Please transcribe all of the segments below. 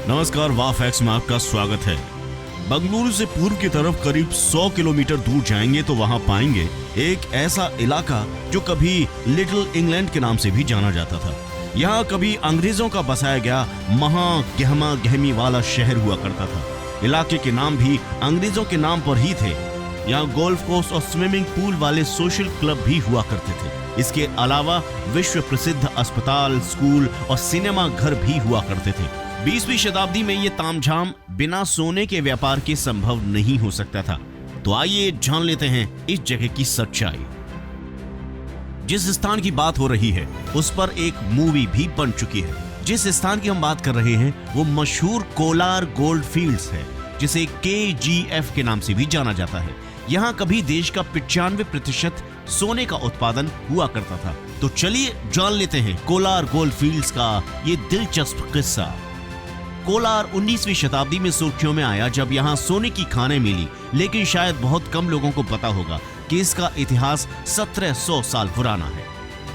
नमस्कार, वाह फैक्ट्स में आपका स्वागत है। बंगलुरु से पूर्व की तरफ करीब 100 किलोमीटर दूर जाएंगे तो वहां पाएंगे एक ऐसा इलाका जो कभी लिटिल इंग्लैंड के नाम से भी जाना जाता था। यहाँ कभी अंग्रेजों का बसाया गया गहमा गहमी वाला शहर हुआ करता था। इलाके के नाम भी अंग्रेजों के नाम पर ही थे। यहाँ गोल्फ कोर्स और स्विमिंग पूल वाले सोशल क्लब भी हुआ करते थे। इसके अलावा विश्व प्रसिद्ध अस्पताल, स्कूल और सिनेमा घर भी हुआ करते थे। 20वीं शताब्दी में ये तामझाम बिना सोने के व्यापार के संभव नहीं हो सकता था। तो आइए जान लेते हैं इस जगह की सच्चाई। जिस स्थान की बात हो रही है उस पर एक मूवी भी बन चुकी है। जिस स्थान की हम बात कर रहे हैं वो मशहूर कोलार गोल्ड फील्ड्स है, जिसे KGF के नाम से भी जाना जाता है। यहाँ कभी देश का 95% सोने का उत्पादन हुआ करता था। तो चलिए जान लेते हैं कोलार गोल्ड फील्ड्स का ये दिलचस्प किस्सा। कोलार 19वीं शताब्दी में सुर्खियों में आया जब यहाँ सोने की खानें मिली, लेकिन शायद बहुत कम लोगों को पता होगा कि इसका इतिहास 1700 साल पुराना है।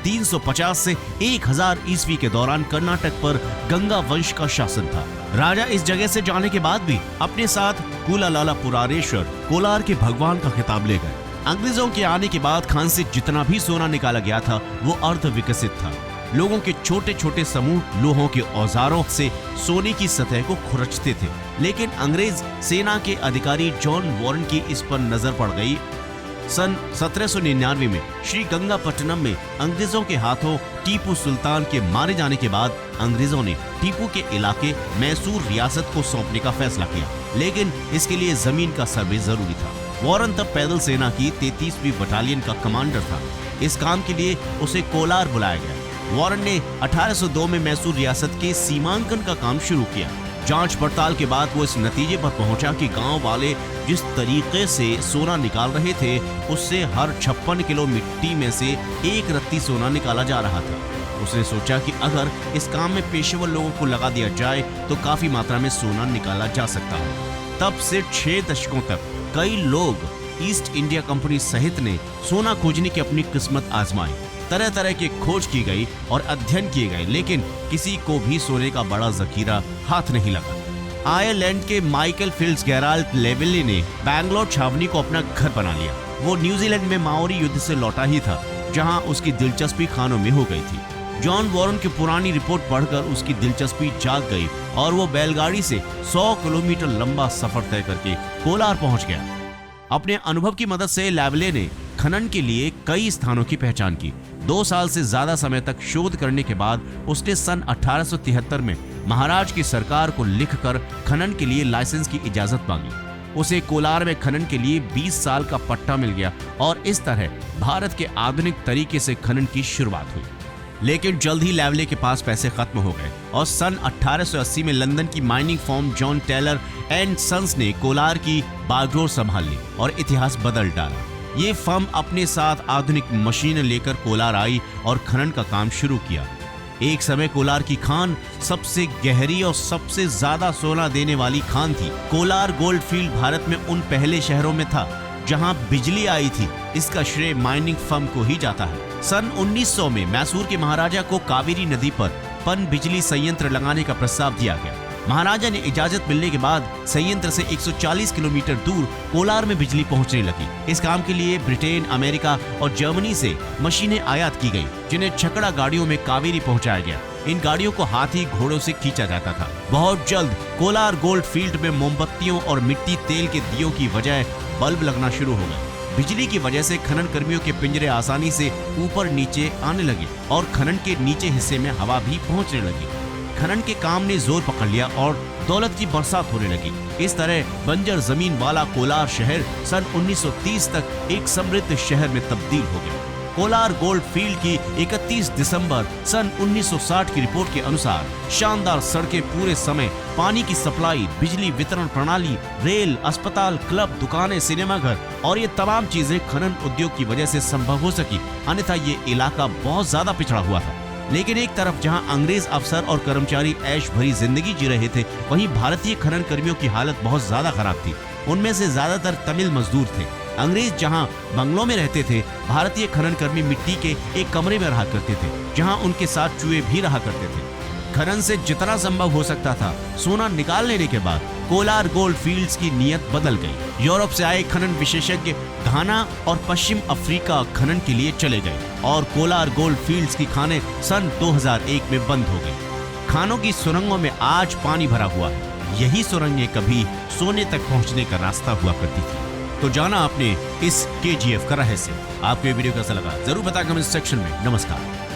350 से 1000 ईस्वी के दौरान कर्नाटक पर गंगा वंश का शासन था। राजा इस जगह से जाने के बाद भी अपने साथ कूलालाला पुरारेश्वर, कोलार के भगवान का खिताब ले गए। अंग्रेजों के आने के बाद खान से जितना भी सोना निकाला गया था वो अर्ध विकसित था। लोगों के छोटे छोटे समूह लोहों के औजारों से सोने की सतह को खुरचते थे, लेकिन अंग्रेज सेना के अधिकारी जॉन वॉरेन की इस पर नजर पड़ गई। सन 1799 में श्री गंगापट्टनम में अंग्रेजों के हाथों टीपू सुल्तान के मारे जाने के बाद अंग्रेजों ने टीपू के इलाके मैसूर रियासत को सौंपने का फैसला किया, लेकिन इसके लिए जमीन का सर्वे जरूरी था। वॉरेन तब पैदल सेना की 33वीं बटालियन का कमांडर था। इस काम के लिए उसे कोलार बुलाया गया। वॉरेन ने 1802 में मैसूर रियासत के सीमांकन का काम शुरू किया। जांच पड़ताल के बाद वो इस नतीजे पर पहुंचा कि गांव वाले जिस तरीके से सोना निकाल रहे थे उससे हर 56 किलो मिट्टी में से 1 रत्ती सोना निकाला जा रहा था। उसने सोचा कि अगर इस काम में पेशेवर लोगों को लगा दिया जाए तो काफी मात्रा में सोना निकाला जा सकता है। तब से 6 दशकों तक कई लोग ईस्ट इंडिया कंपनी सहित ने सोना खोजने की अपनी किस्मत आजमाई। तरह तरह की खोज की गई और अध्ययन किए गए, लेकिन किसी को भी सोने का बड़ा जखीरा हाथ नहीं लगा। आयरलैंड के माइकल फिल्ड्स गेराल्ड लेवेली ने बैंगलोर छावनी को अपना घर बना लिया। वो न्यूजीलैंड में माओरी युद्ध से लौटा ही था, जहां उसकी दिलचस्पी खानों में हो गई थी। जॉन वॉरेन की पुरानी रिपोर्ट पढ़कर उसकी दिलचस्पी जाग गई और वो बैलगाड़ी से 100 किलोमीटर लंबा सफर तय करके कोलार पहुंच गया। अपने अनुभव की मदद से लेवेले ने खनन के लिए कई स्थानों की पहचान की। 2 साल से ज्यादा समय तक शोध करने के बाद उसने सन 1873 में महाराज की सरकार को लिखकर खनन के लिए लाइसेंस की इजाजत मांगी। उसे कोलार में खनन के लिए 20 साल का पट्टा मिल गया और इस तरह भारत के आधुनिक तरीके से खनन की शुरुआत हुई। लेकिन जल्द ही लेवेले के पास पैसे खत्म हो गए और सन 1880 में लंदन की mining firm John Taylor and Sons ने कोलार की बागडोर संभाल ली और इतिहास बदल डाला। ये फर्म अपने साथ आधुनिक मशीनें लेकर कोलार आई और खनन का काम शुरू किया। एक समय कोलार की खान सबसे गहरी और सबसे ज्यादा सोना देने वाली खान थी। कोलार गोल्ड फील्ड भारत में उन पहले शहरों में था जहां बिजली आई थी। इसका श्रेय माइनिंग फर्म को ही जाता है। सन 1900 में मैसूर के महाराजा को कावेरी नदी पर पन बिजली संयंत्र लगाने का प्रस्ताव दिया गया। महाराजा ने इजाजत मिलने के बाद संयंत्र से 140 किलोमीटर दूर कोलार में बिजली पहुंचने लगी। इस काम के लिए ब्रिटेन, अमेरिका और जर्मनी से मशीनें आयात की गई, जिन्हें छकड़ा गाड़ियों में कावेरी पहुंचाया गया। इन गाड़ियों को हाथी घोड़ों से खींचा जाता था। बहुत जल्द कोलार गोल्ड फील्ड में मोमबत्तियों और मिट्टी तेल के दियों की बजाय बल्ब लगना शुरू हो गए। बिजली की वजह से खनन कर्मियों के पिंजरे आसानी से ऊपर नीचे आने लगे और खनन के नीचे हिस्से में हवा भी पहुंचने लगी। खनन के काम ने जोर पकड़ लिया और दौलत की बरसात होने लगी। इस तरह बंजर जमीन वाला कोलार शहर सन 1930 तक एक समृद्ध शहर में तब्दील हो गया। कोलार गोल्ड फील्ड की 31 दिसंबर सन 1960 की रिपोर्ट के अनुसार शानदार सड़कें पूरे समय, पानी की सप्लाई, बिजली वितरण प्रणाली, रेल, अस्पताल, क्लब, दुकानें, सिनेमाघर और ये तमाम चीजें खनन उद्योग की वजह से संभव हो सकी, अन्यथा ये इलाका बहुत ज्यादा पिछड़ा हुआ था। लेकिन एक तरफ जहां अंग्रेज अफसर और कर्मचारी ऐश भरी जिंदगी जी रहे थे, वहीं भारतीय खनन कर्मियों की हालत बहुत ज्यादा खराब थी। उनमें से ज्यादातर तमिल मजदूर थे। अंग्रेज जहां बंगलों में रहते थे, भारतीय खनन कर्मी मिट्टी के एक कमरे में रहा करते थे, जहां उनके साथ चूहे भी रहा करते थे। खनन से जितना संभव हो सकता था सोना निकाल लेने के बाद कोलार गोल्ड फील्ड्स की नीयत बदल गई। यूरोप से आए खनन विशेषज्ञ घाना और पश्चिम अफ्रीका खनन के लिए चले गए और कोलार गोल्ड फील्ड्स की खानें सन 2001 में बंद हो गई। खानों की सुरंगों में आज पानी भरा हुआ है। यही सुरंगें कभी सोने तक पहुंचने का रास्ता हुआ करती थी। तो जाना आपने इस KGF का रहस्य। आपको ये वीडियो कैसा लगा जरूर बताएं कमेंट सेक्शन में। नमस्कार।